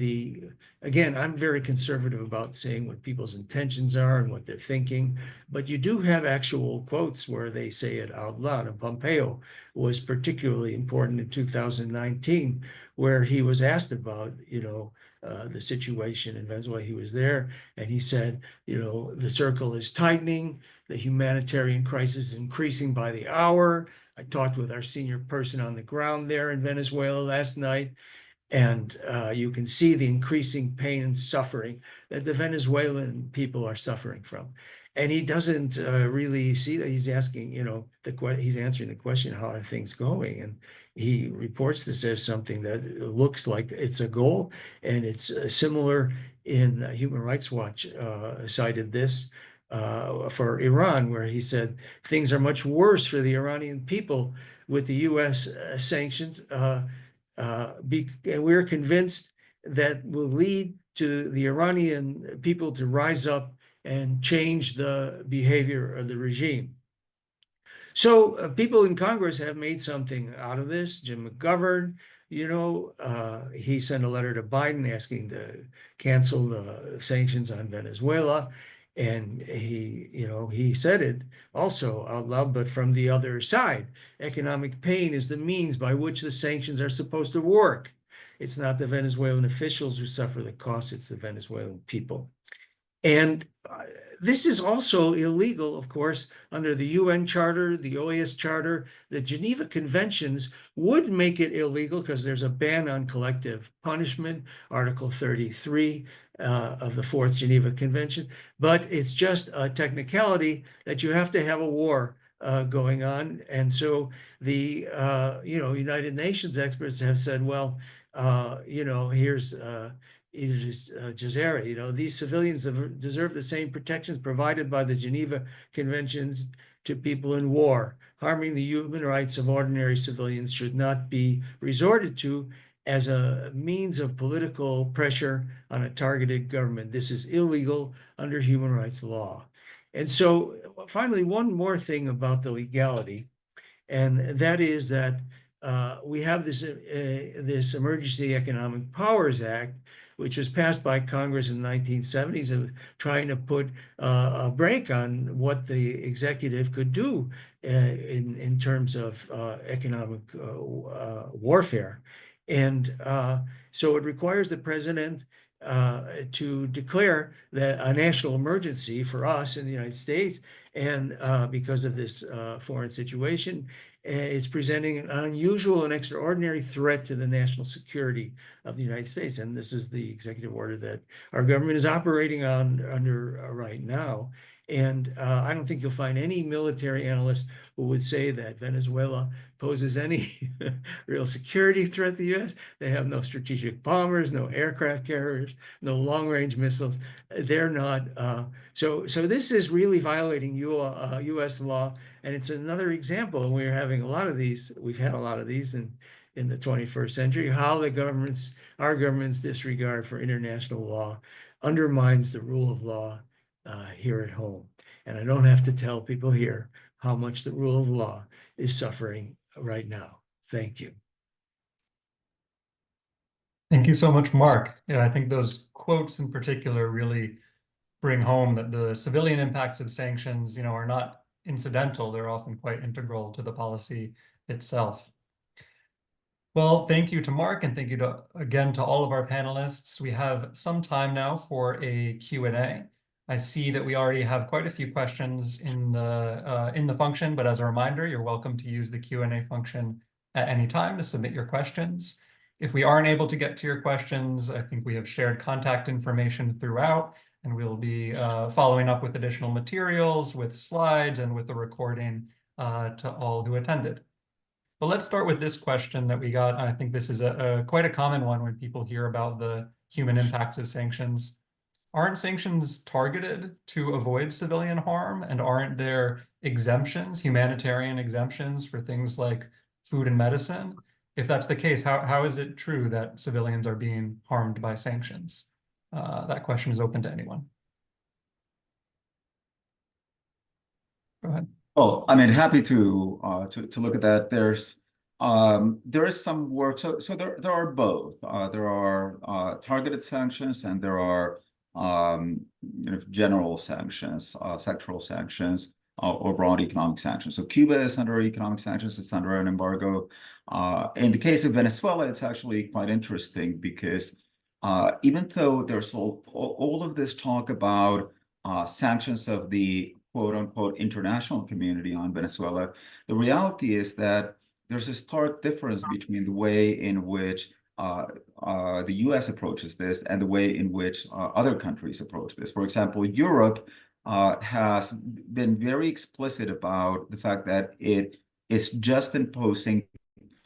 again, I'm very conservative about saying what people's intentions are and what they're thinking, but you do have actual quotes where they say it out loud. And Pompeo was particularly important in 2019, where he was asked about, the situation in Venezuela. He was there and he said, the circle is tightening, the humanitarian crisis is increasing by the hour. I talked with our senior person on the ground there in Venezuela last night, and you can see the increasing pain and suffering that the Venezuelan people are suffering from. And he doesn't really see that. He's asking, he's answering the question, how are things going? And he reports this as something that looks like it's a goal. And it's similar in Human Rights Watch cited this for Iran, where he said things are much worse for the Iranian people with the US sanctions. We're convinced that will lead to the Iranian people to rise up and change the behavior of the regime. So people in Congress have made something out of this. Jim McGovern, he sent a letter to Biden asking to cancel the sanctions on Venezuela. And he said it also out loud, but from the other side. Economic pain is the means by which the sanctions are supposed to work. It's not the Venezuelan officials who suffer the cost, it's the Venezuelan people. And this is also illegal, of course, under the UN Charter, the OAS Charter. The Geneva Conventions would make it illegal because there's a ban on collective punishment, Article 33 of the Fourth Geneva Convention. But it's just a technicality that you have to have a war going on. And so the United Nations experts have said, well, here's Jazeera, these civilians deserve the same protections provided by the Geneva Conventions to people in war. Harming the human rights of ordinary civilians should not be resorted to as a means of political pressure on a targeted government. This is illegal under human rights law. And so finally, one more thing about the legality, and that is that we have this Emergency Economic Powers Act, which was passed by Congress in the 1970s, of trying to put a brake on what the executive could do in terms of economic warfare. And so it requires the president to declare that a national emergency for us in the United States, and because of this foreign situation, it's presenting an unusual and extraordinary threat to the national security of the United States. And this is the executive order that our government is operating under right now. And I don't think you'll find any military analyst who would say that Venezuela poses any real security threat to the U.S. They have no strategic bombers, no aircraft carriers, no long-range missiles. They're not. So this is really violating U.S. law, and it's another example. And we're having a lot of these. We've had a lot of these in the 21st century. How our government's disregard for international law undermines the rule of law here at home. And I don't have to tell people here how much the rule of law is suffering right now. Thank you. Thank you so much, Mark. Yeah, I think those quotes in particular really bring home that the civilian impacts of sanctions, are not incidental. They're often quite integral to the policy itself. Well, thank you to Mark, and thank you again to all of our panelists. We have some time now for a Q&A. I see that we already have quite a few questions in the function, but as a reminder, you're welcome to use the Q&A function at any time to submit your questions. If we aren't able to get to your questions, I think we have shared contact information throughout, and we'll be following up with additional materials, with slides, and with a recording to all who attended. But let's start with this question that we got. I think this is quite a common one when people hear about the human impacts of sanctions. Aren't sanctions targeted to avoid civilian harm? And aren't there exemptions, humanitarian exemptions for things like food and medicine? If that's the case, how is it true that civilians are being harmed by sanctions? That question is open to anyone. Go ahead. Well, I mean, happy to look at that. There is some work. So there are both. There are targeted sanctions, and there are general sanctions, sectoral sanctions, or broad economic sanctions. So Cuba is under economic sanctions; it's under an embargo. In the case of Venezuela, it's actually quite interesting because even though there's all of this talk about sanctions of the quote-unquote international community on Venezuela, the reality is that there's a stark difference between the way in which the U.S. approaches this and the way in which other countries approach this. For example, Europe has been very explicit about the fact that it is just imposing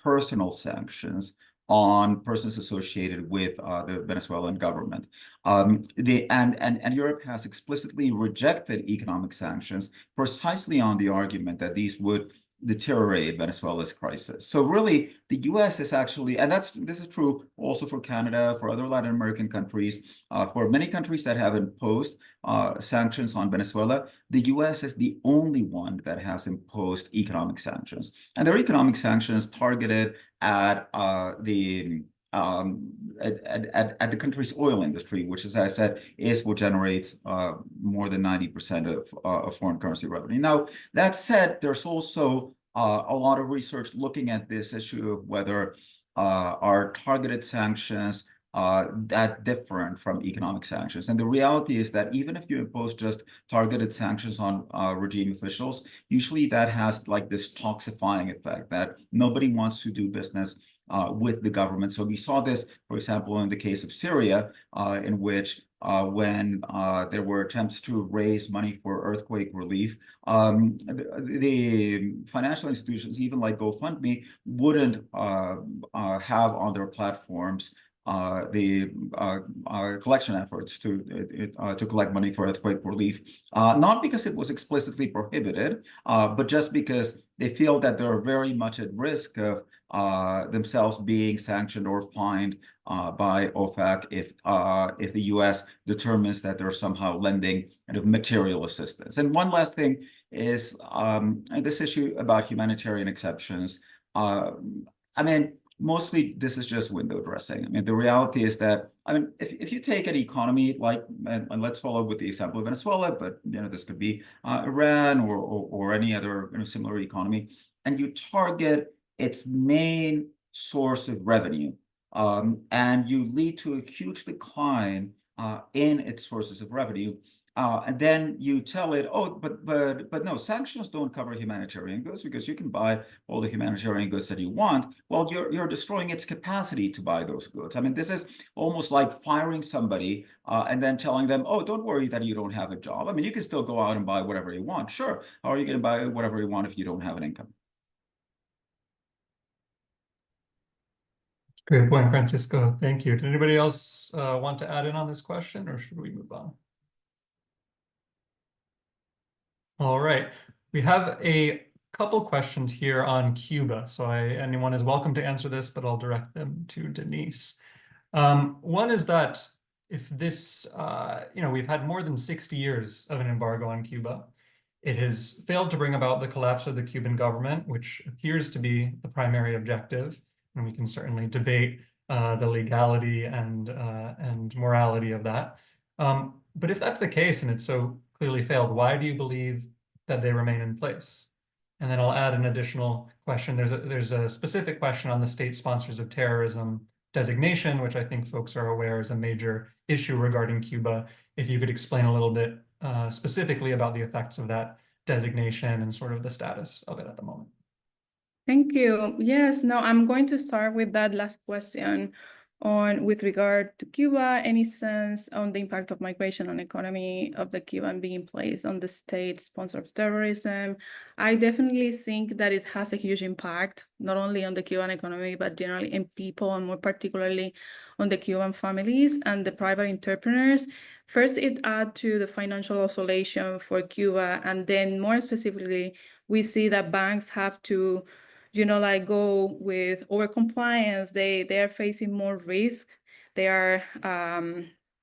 personal sanctions on persons associated with the Venezuelan government. And Europe has explicitly rejected economic sanctions precisely on the argument that these would deteriorate Venezuela's crisis. So really, the U.S. is actually, and this is true also for Canada, for other Latin American countries, for many countries that have imposed sanctions on Venezuela, the U.S. is the only one that has imposed economic sanctions. And they're economic sanctions targeted at the country's oil industry, which, as I said, is what generates more than 90% of foreign currency revenue. Now, that said, there's also a lot of research looking at this issue of whether are targeted sanctions that different from economic sanctions. And the reality is that even if you impose just targeted sanctions on regime officials, usually that has like this toxifying effect that nobody wants to do business with the government. So we saw this, for example, in the case of Syria, in which when there were attempts to raise money for earthquake relief, the financial institutions, even like GoFundMe, wouldn't have on their platforms the collection efforts to collect money for earthquake relief, not because it was explicitly prohibited, but just because they feel that they're very much at risk of themselves being sanctioned or fined by OFAC if the U.S. determines that they're somehow lending kind of material assistance. And one last thing is this issue about humanitarian exceptions. I mean, mostly this is just window dressing. I mean, the reality is that, I mean, if you take an economy like, and let's follow with the example of Venezuela, but this could be Iran or any other similar economy, and you target its main source of revenue, and you lead to a huge decline in its sources of revenue, And then you tell it, oh, but no, sanctions don't cover humanitarian goods because you can buy all the humanitarian goods that you want. Well, you're destroying its capacity to buy those goods. I mean, this is almost like firing somebody and then telling them, oh, don't worry that you don't have a job. I mean, you can still go out and buy whatever you want. Sure. How are you going to buy whatever you want if you don't have an income? Great point, Francisco. Thank you. Did anybody else want to add in on this question, or should we move on? All right, we have a couple questions here on Cuba. So anyone is welcome to answer this, but I'll direct them to Denise. One is that if this, we've had more than 60 years of an embargo on Cuba. It has failed to bring about the collapse of the Cuban government, which appears to be the primary objective. And we can certainly debate the legality and morality of that. But if that's the case and it's so clearly failed, why do you believe that they remain in place? And then I'll add an additional question. There's a specific question on the state sponsors of terrorism designation, which I think folks are aware is a major issue regarding Cuba. If you could explain a little bit specifically about the effects of that designation and sort of the status of it at the moment. Thank you. Yes, no, I'm going to start with that last question with regard to Cuba, any sense on the impact of migration on economy of the Cuban being placed on the state sponsor of terrorism. I definitely think that it has a huge impact, not only on the Cuban economy, but generally in people, and more particularly on the Cuban families and the private entrepreneurs. First, it adds to the financial isolation for Cuba, and then more specifically, we see that banks have to go with over-compliance. They are facing more risk. They are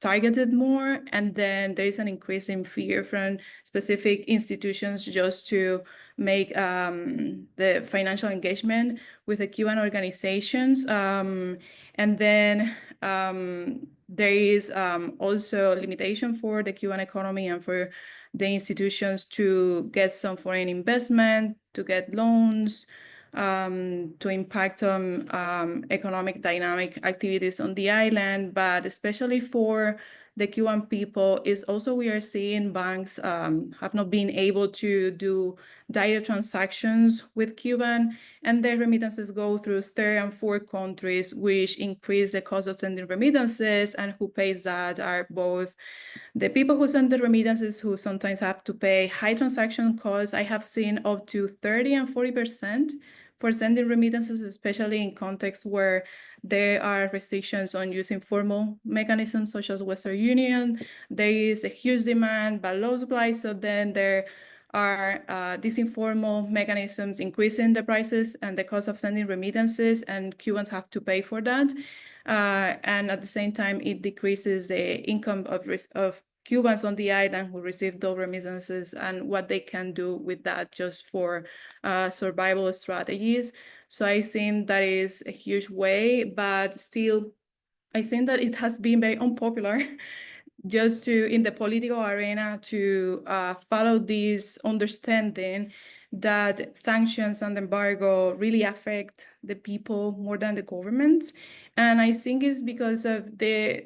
targeted more, and then there is an increase in fear from specific institutions just to make the financial engagement with the Cuban organizations. And then there is also limitation for the Cuban economy and for the institutions to get some foreign investment, to get loans, to impact on economic dynamic activities on the island, but especially for the Cuban people is also we are seeing banks have not been able to do direct transactions with Cuban, and their remittances go through third and fourth countries, which increase the cost of sending remittances, and who pays that are both the people who send the remittances, who sometimes have to pay high transaction costs. I have seen up to 30 and 40% for sending remittances, especially in contexts where there are restrictions on using formal mechanisms such as Western Union. There is a huge demand but low supply, so then there are these informal mechanisms increasing the prices and the cost of sending remittances, and Cubans have to pay for that. And at the same time, it decreases the income of Cubans on the island who receive those remittances and what they can do with that just for survival strategies. So I think that is a huge way, but still, I think that it has been very unpopular just in the political arena to follow this understanding that sanctions and embargo really affect the people more than the governments. And I think it's because of the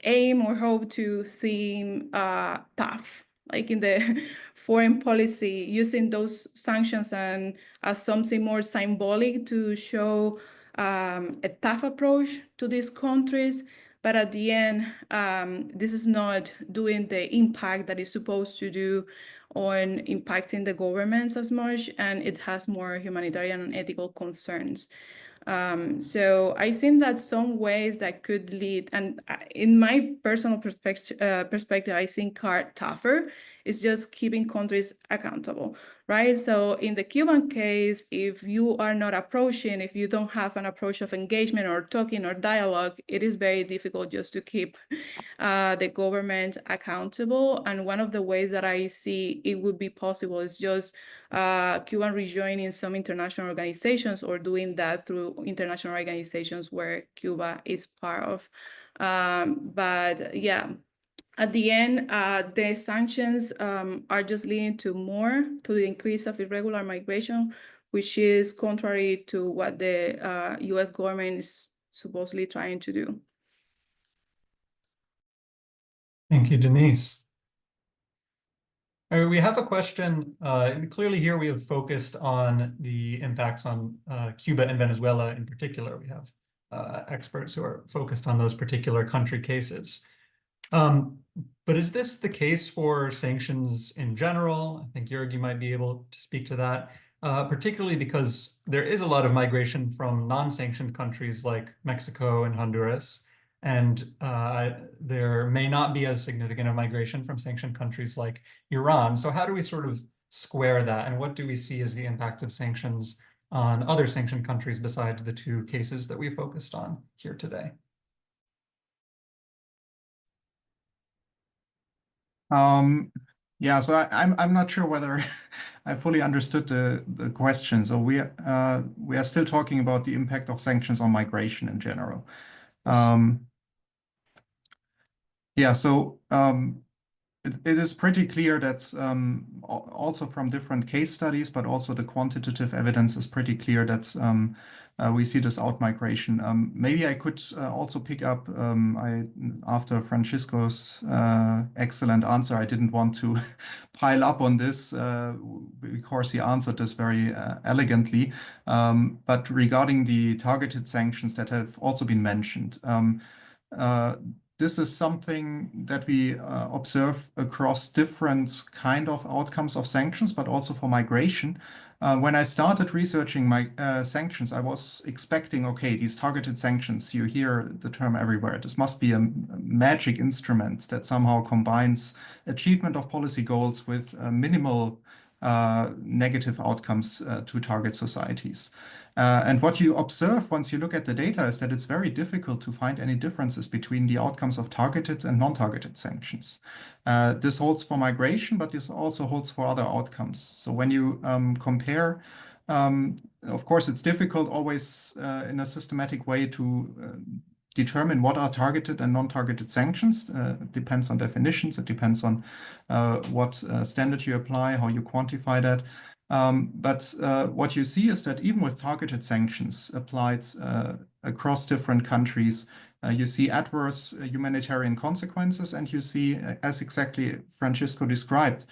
aim or hope to seem tough, like in the foreign policy, using those sanctions and as something more symbolic to show a tough approach to these countries. But at the end, this is not doing the impact that it's supposed to do on impacting the governments as much, and it has more humanitarian and ethical concerns. So I think that some ways that could lead, and in my personal perspective, I think are tougher, is just keeping countries accountable, right? So in the Cuban case, if you are not approaching, if you don't have an approach of engagement or talking or dialogue, it is very difficult just to keep the government accountable. And one of the ways that I see it would be possible is just Cuban rejoining some international organizations or doing that through international organizations where Cuba is part of. But yeah, at the end, the sanctions are just leading to the increase of irregular migration, which is contrary to what the US government is supposedly trying to do. Thank you, Denise. We have a question, and clearly here we have focused on the impacts on Cuba and Venezuela in particular. We have experts who are focused on those particular country cases. But is this the case for sanctions in general? I think Jerg, you might be able to speak to that, particularly because there is a lot of migration from non-sanctioned countries like Mexico and Honduras, and there may not be as significant a migration from sanctioned countries like Iran. So how do we sort of square that, and what do we see as the impact of sanctions on other sanctioned countries besides the two cases that we focused on here today? Yeah, so I'm not sure whether I fully understood the question. So we are still talking about the impact of sanctions on migration in general. Yeah, so it is pretty clear that also from different case studies, but also the quantitative evidence is pretty clear that we see this out-migration. Maybe I could also pick up, after Francisco's excellent answer, I didn't want to pile up on this because he answered this very elegantly. But regarding the targeted sanctions that have also been mentioned, this is something that we observe across different kind of outcomes of sanctions, but also for migration. When I started researching my sanctions, I was expecting, okay, these targeted sanctions, you hear the term everywhere. This must be a magic instrument that somehow combines achievement of policy goals with minimal negative outcomes to target societies. And what you observe once you look at the data is that it's very difficult to find any differences between the outcomes of targeted and non-targeted sanctions. This holds for migration, but this also holds for other outcomes. So when you compare, of course, it's difficult always in a systematic way to determine what are targeted and non-targeted sanctions. It depends on definitions. It depends on what standard you apply, how you quantify that. But what you see is that even with targeted sanctions applied across different countries, you see adverse humanitarian consequences, and you see, as exactly Francisco described,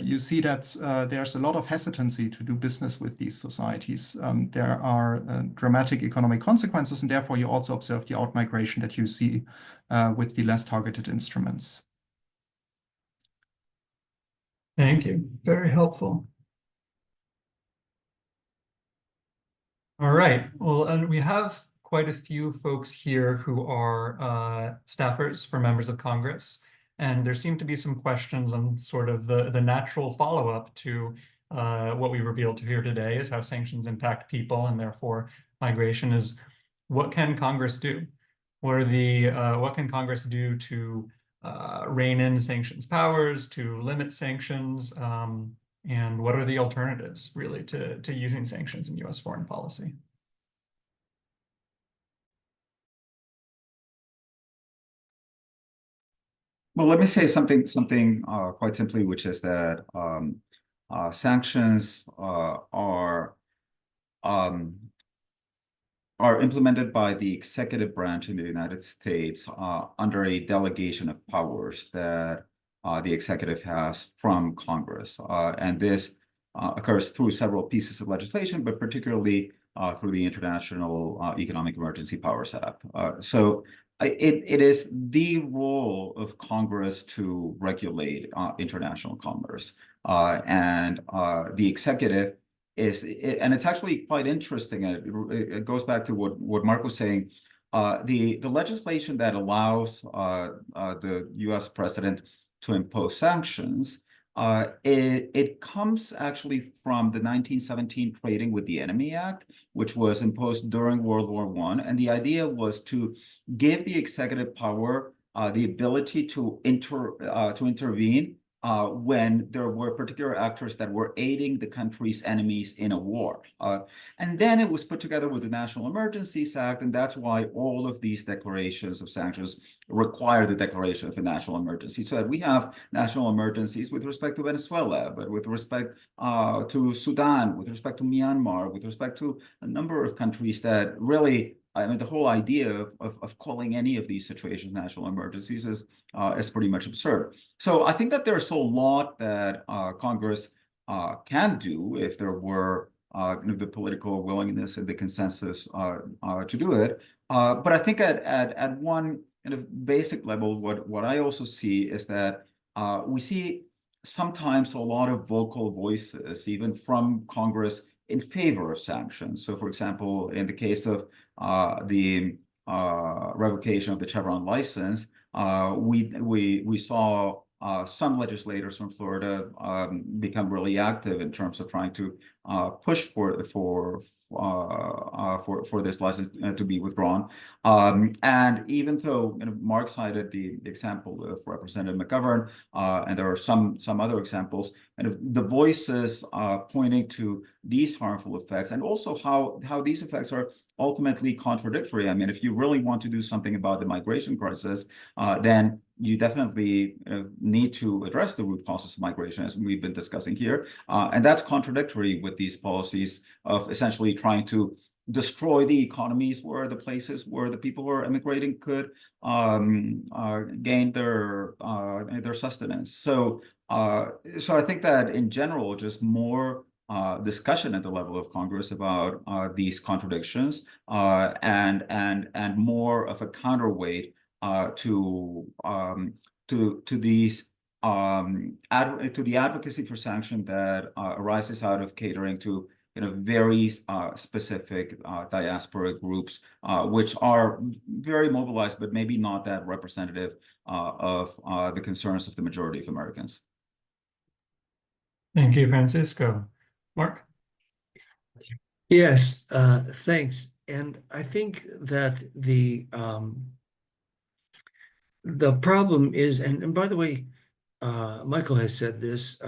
you see that there's a lot of hesitancy to do business with these societies. There are dramatic economic consequences, and therefore you also observe the out-migration that you see with the less targeted instruments. Thank you. Very helpful. All right. Well, and we have quite a few folks here who are staffers for members of Congress, and there seem to be some questions on sort of the natural follow-up to what we revealed to here today is how sanctions impact people, and therefore migration is what can Congress do? What can Congress do to rein in sanctions powers, to limit sanctions, and what are the alternatives really to using sanctions in US foreign policy? Well, let me say something quite simply, which is that sanctions are implemented by the executive branch in the United States under a delegation of powers that the executive has from Congress. And this occurs through several pieces of legislation, but particularly through the International Economic Emergency Powers Act. So it is the role of Congress to regulate international commerce. And the executive and it's actually quite interesting. It goes back to what Mark was saying. The legislation that allows the U.S. president to impose sanctions, it comes actually from the 1917 Trading with the Enemy Act, which was imposed during World War I. And the idea was to give the executive power the ability to intervene when there were particular actors that were aiding the country's enemies in a war. And then it was put together with the National Emergencies Act, and that's why all of these declarations of sanctions require the declaration of a national emergency, so that we have national emergencies with respect to Venezuela, but with respect to Sudan, with respect to Myanmar, with respect to a number of countries that really I mean, the whole idea of calling any of these situations national emergencies is pretty much absurd. So I think that there's a lot that Congress can do if there were the political willingness and the consensus to do it. But I think at one kind of basic level, what I also see is that we see sometimes a lot of vocal voices, even from Congress, in favor of sanctions. So, for example, in the case of the revocation of the Chevron license, we saw some legislators from Florida become really active in terms of trying to push for this license to be withdrawn. And even though Mark cited the example of Representative McGovern, and there are some other examples, and the voices pointing to these harmful effects, and also how these effects are ultimately contradictory. I mean, if you really want to do something about the migration crisis, then you definitely need to address the root causes of migration, as we've been discussing here. And that's contradictory with these policies of essentially trying to destroy the economies where the places where the people who are immigrating could gain their sustenance. So I think that in general, just more discussion at the level of Congress about these contradictions and more of a counterweight to these to the advocacy for sanction that arises out of catering to very specific diaspora groups, which are very mobilized, but maybe not that representative of the concerns of the majority of Americans. Thank you, Francisco. Mark? Yes, thanks. And I think that the problem is, and by the way, Michael has said this,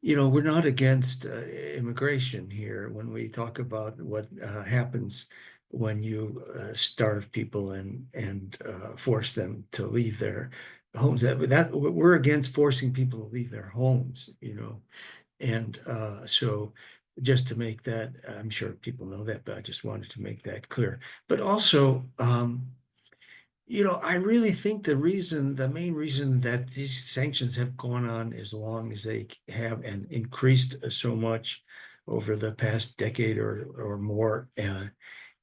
we're not against immigration here when we talk about what happens when you starve people and force them to leave their homes. That we're against forcing people to leave their homes, and so just to make that, I'm sure people know that, but I just wanted to make that clear. But also, I really think the main reason that these sanctions have gone on as long as they have and increased so much over the past decade or more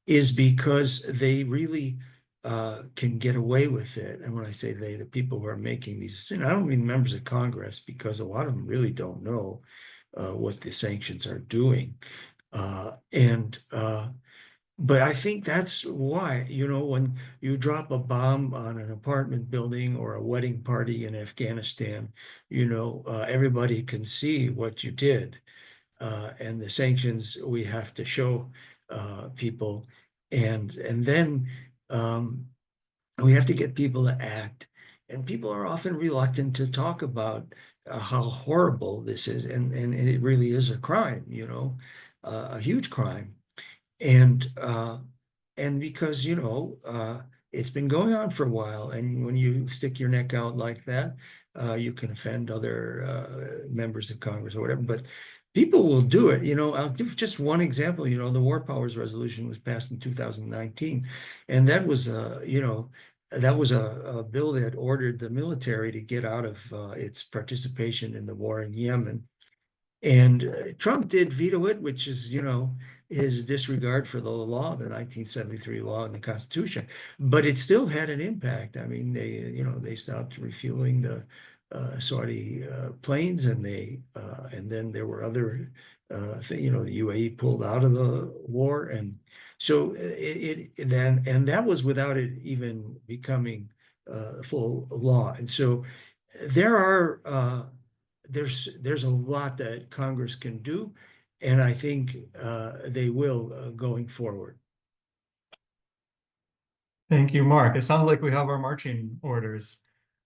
is because they really can get away with it. And when I say they, the people who are making these decisions, I don't mean members of Congress, because a lot of them really don't know what the sanctions are doing. But I think that's why, when you drop a bomb on an apartment building or a wedding party in Afghanistan, everybody can see what you did. And the sanctions we have to show people. And then we have to get people to act. And people are often reluctant to talk about how horrible this is. And it really is a crime, a huge crime. And because, it's been going on for a while. And when you stick your neck out like that, you can offend other members of Congress or whatever. But people will do it. I'll give just one example. The War Powers Resolution was passed in 2019. And that was, that was a bill that ordered the military to get out of its participation in the war in Yemen. And Trump did veto it, which is, his disregard for the law, the 1973 law and the Constitution. But it still had an impact. I mean, they stopped refueling the Saudi planes, and then there were other the UAE pulled out of the war, and so that was without it even becoming full law. And so there's a lot that Congress can do, and I think they will going forward. Thank you, Mark. It sounds like we have our marching orders.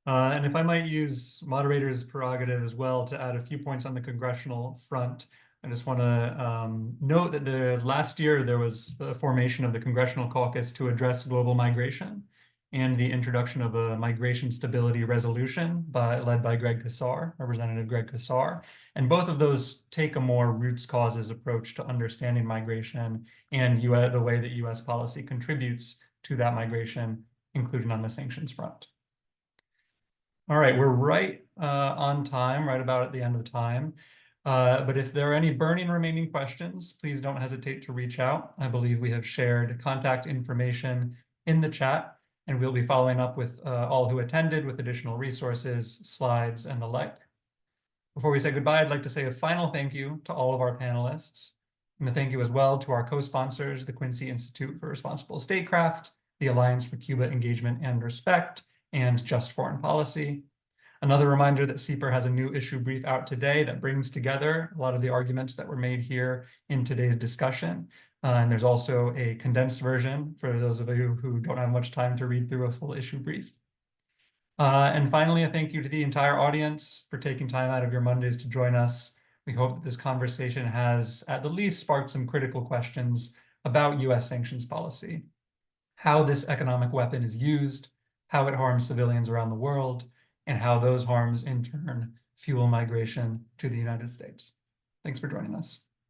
And if I might use moderator's prerogative as well to add a few points on the congressional front, I just want to note that last year there was the formation of the Congressional Caucus to address global migration. and the introduction of a migration stability resolution led by Representative Greg Casar. And both of those take a more roots causes approach to understanding migration and the way that US policy contributes to that migration, including on the sanctions front. All right, we're right on time, right about at the end of the time. But if there are any burning remaining questions, please don't hesitate to reach out. I believe we have shared contact information in the chat, and we'll be following up with all who attended with additional resources, slides, and the like. Before we say goodbye, I'd like to say a final thank you to all of our panelists, and a thank you as well to our co-sponsors, the Quincy Institute for Responsible Statecraft, the Alliance for Cuba Engagement and Respect, and Just Foreign Policy. Another reminder that CEPR has a new issue brief out today that brings together a lot of the arguments that were made here in today's discussion. And there's also a condensed version for those of you who don't have much time to read through a full issue brief. And finally, a thank you to the entire audience for taking time out of your Mondays to join us. We hope that this conversation has at the least sparked some critical questions about US sanctions policy, how this economic weapon is used, how it harms civilians around the world, and how those harms in turn fuel migration to the United States. Thanks for joining us.